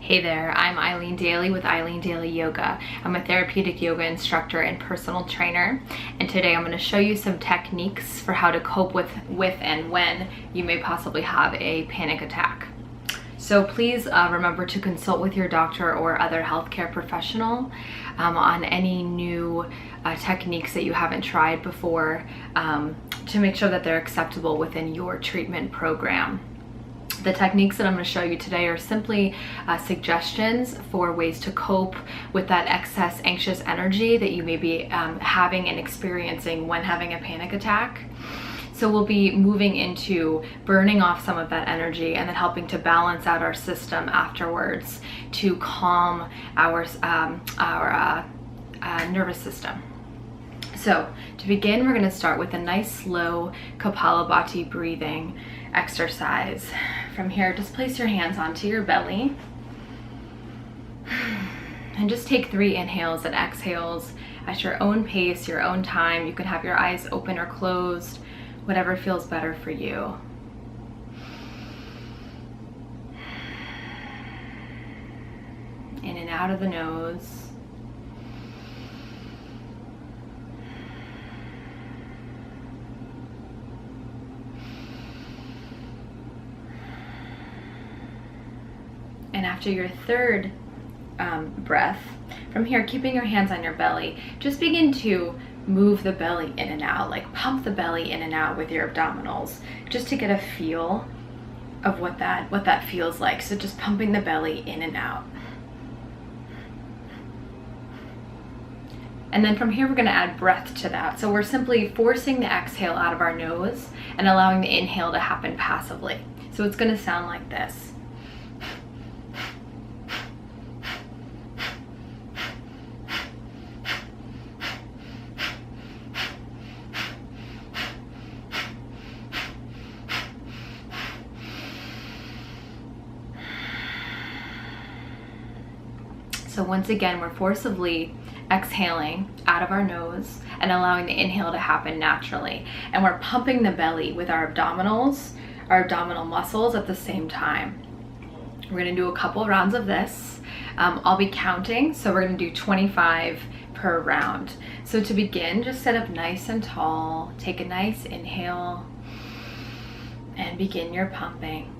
Hey there, I'm Eileen Daley with Eileen Daley Yoga. I'm a therapeutic yoga instructor and personal trainer, and today I'm going to show you some techniques for how to cope with and when you may possibly have a panic attack. So please remember to consult with your doctor or other healthcare professional on any new techniques that you haven't tried before to make sure that they're acceptable within your treatment program. The techniques that I'm going to show you today are simply suggestions for ways to cope with that excess anxious energy that you may be having and experiencing when having a panic attack. So we'll be moving into burning off some of that energy and then helping to balance out our system afterwards to calm our nervous system. So to begin, we're going to start with a nice slow Kapalabhati breathing exercise. From here, just place your hands onto your belly and just take 3 inhales and exhales at your own pace, your own time. You can have your eyes open or closed, whatever feels better for you. In and out of the nose. And after your third breath, from here, keeping your hands on your belly, just begin to move the belly in and out, like pump the belly in and out with your abdominals, just to get a feel of what that feels like. So just pumping the belly in and out. And then from here, we're going to add breath to that. So we're simply forcing the exhale out of our nose and allowing the inhale to happen passively. So it's going to sound like this. So once again, we're forcibly exhaling out of our nose and allowing the inhale to happen naturally. And we're pumping the belly with our abdominals, our abdominal muscles at the same time. We're going to do a couple rounds of this. I'll be counting, so we're going to do 25 per round. So to begin, just sit up nice and tall, take a nice inhale, and begin your pumping.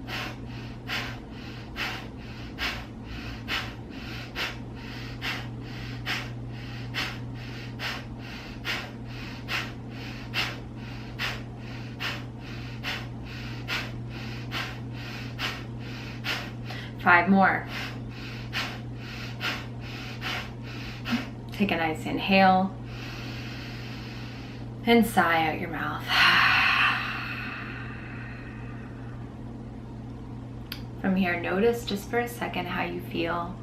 5 more. Take a nice inhale and sigh out your mouth. From here, notice just for a second how you feel.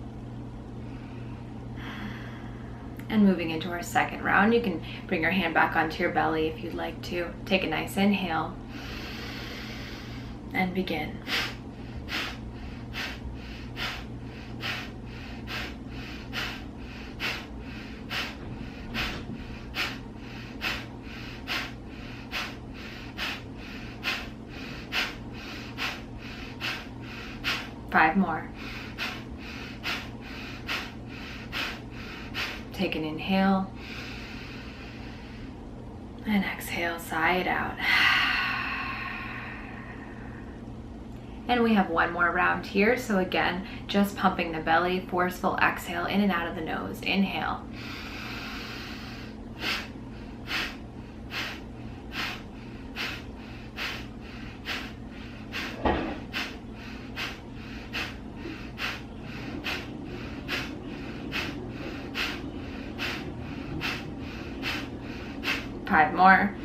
And moving into our second round, you can bring your hand back onto your belly if you'd like to. Take a nice inhale and begin. Five more. Take an inhale and exhale, sigh it out. And we have one more round here. So again, just pumping the belly, forceful exhale in and out of the nose. Inhale. Five more.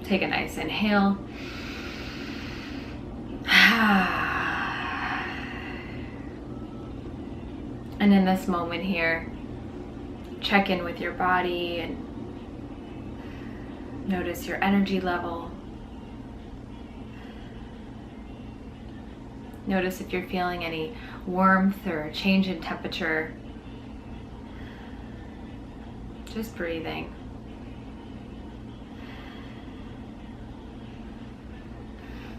Take a nice inhale. And in this moment here, check in with your body and notice your energy level. Notice if you're feeling any warmth or change in temperature. Just breathing.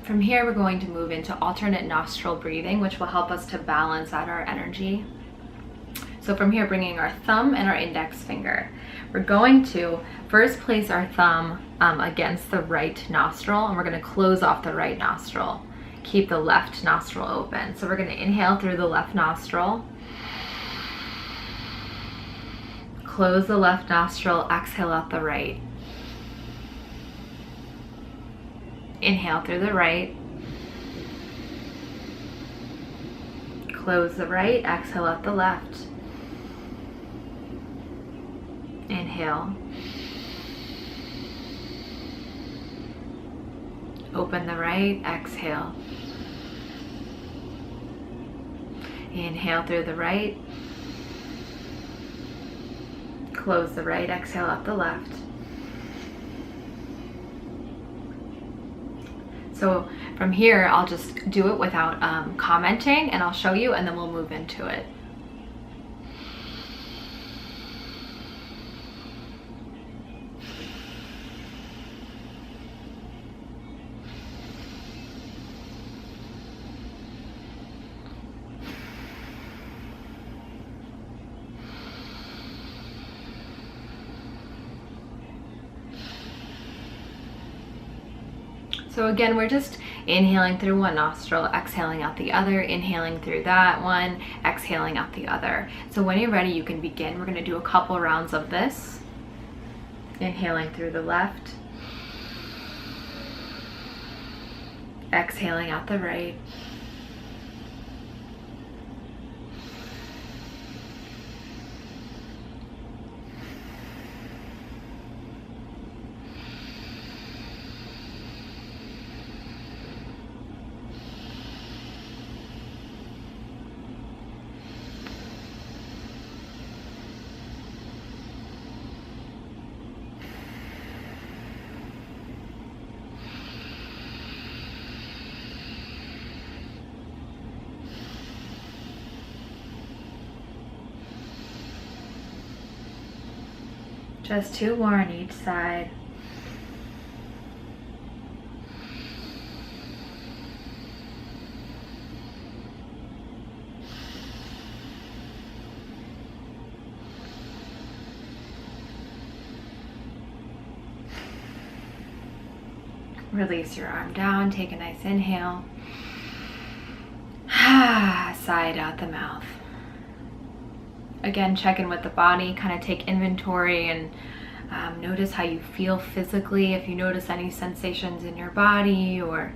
From here, we're going to move into alternate nostril breathing, which will help us to balance out our energy. So from here, bringing our thumb and our index finger, we're going to first place our thumb against the right nostril, and we're going to close off the right nostril. Keep the left nostril open. So we're going to inhale through the left nostril, close the left nostril, exhale out the right. Inhale through the right, close the right, exhale out the left. Inhale, open the right, exhale. Inhale through the right, close the right, exhale out the left. So from here, I'll just do it without commenting, and I'll show you, and then we'll move into it. So again, we're just inhaling through one nostril, exhaling out the other, inhaling through that one, exhaling out the other. So when you're ready, you can begin. We're going to do a couple rounds of this. Inhaling through the left, exhaling out the right. Just 2 more on each side. Release your arm down, take a nice inhale. Sigh it out the mouth. Again, check in with the body, kind of take inventory and notice how you feel physically. If you notice any sensations in your body, or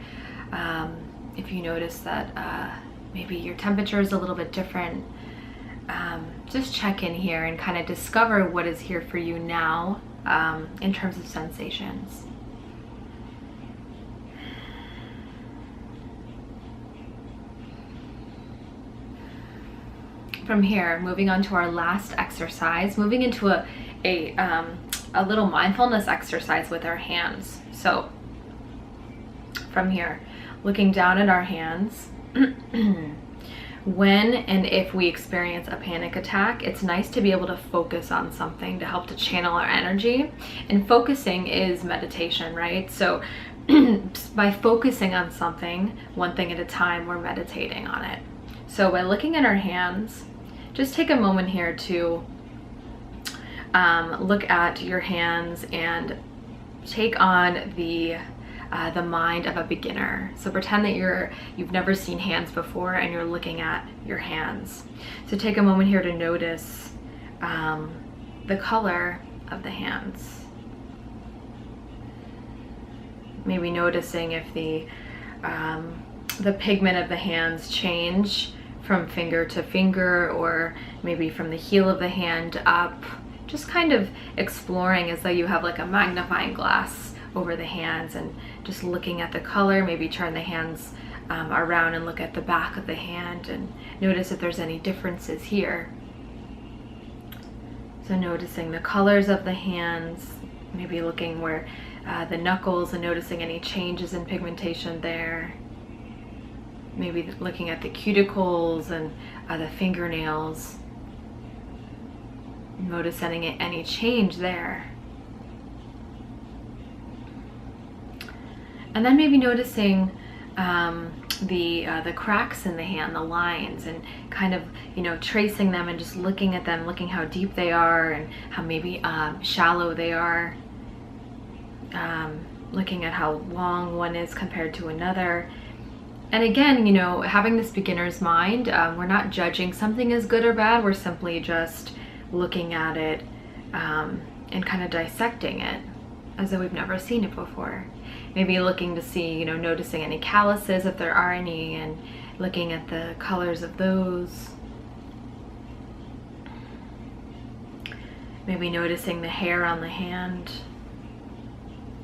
if you notice that maybe your temperature is a little bit different, just check in here and kind of discover what is here for you now in terms of sensations. From here, moving on to our last exercise, moving into a little mindfulness exercise with our hands. So from here, looking down at our hands, when and if we experience a panic attack, it's nice to be able to focus on something to help to channel our energy. And focusing is meditation, right? So by focusing on something, one thing at a time, we're meditating on it. So by looking at our hands, just take a moment here to look at your hands and take on the mind of a beginner. So pretend that you've never seen hands before and you're looking at your hands. So take a moment here to notice the color of the hands. Maybe noticing if the pigment of the hands change from finger to finger, or maybe from the heel of the hand up. Just kind of exploring as though you have like a magnifying glass over the hands and just looking at the color. Maybe turn the hands around and look at the back of the hand and notice if there's any differences here. So noticing the colors of the hands, maybe looking where the knuckles and noticing any changes in pigmentation there. Maybe looking at the cuticles and the fingernails. Noticing any change there. And then maybe noticing the cracks in the hand, the lines, and kind of, you know, tracing them and just looking at them, looking how deep they are and how maybe shallow they are, looking at how long one is compared to another. And again, you know, having this beginner's mind, we're not judging something as good or bad, we're simply just looking at it and kind of dissecting it as though we've never seen it before. Maybe looking to see, you know, noticing any calluses if there are any, and looking at the colors of those. Maybe noticing the hair on the hand,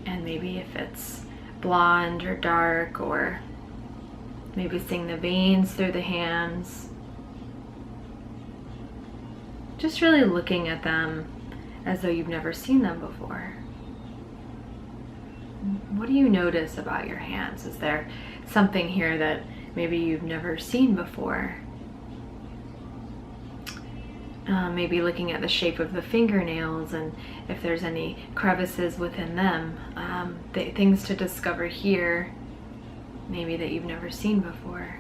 and maybe if it's blonde or dark, or maybe seeing the veins through the hands. Just really looking at them as though you've never seen them before. What do you notice about your hands? Is there something here that maybe you've never seen before? Maybe looking at the shape of the fingernails and if there's any crevices within them. Things to discover here, maybe that you've never seen before.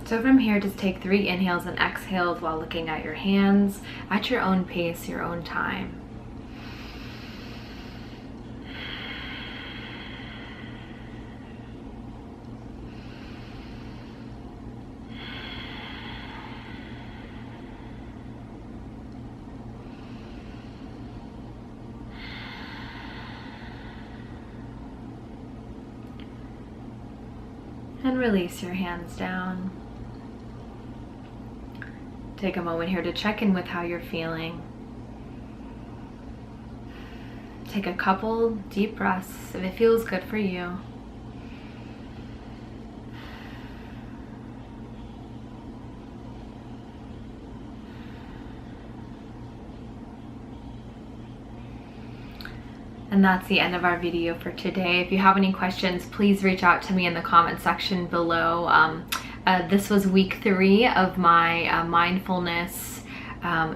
So from here, just take 3 inhales and exhales while looking at your hands at your own pace, your own time. And release your hands down. Take a moment here to check in with how you're feeling. Take a couple deep breaths if it feels good for you. And that's the end of our video for today. If you have any questions, please reach out to me in the comment section below. This was week 3 of my mindfulness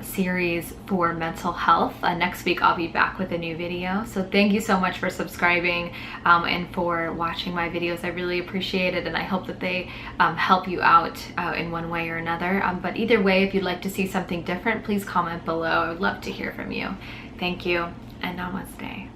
series for mental health. Next week I'll be back with a new video. So thank you so much for subscribing and for watching my videos. I really appreciate it, and I hope that they help you out in one way or another. But either way, if you'd like to see something different, please comment below. I would love to hear from you. Thank you, and namaste.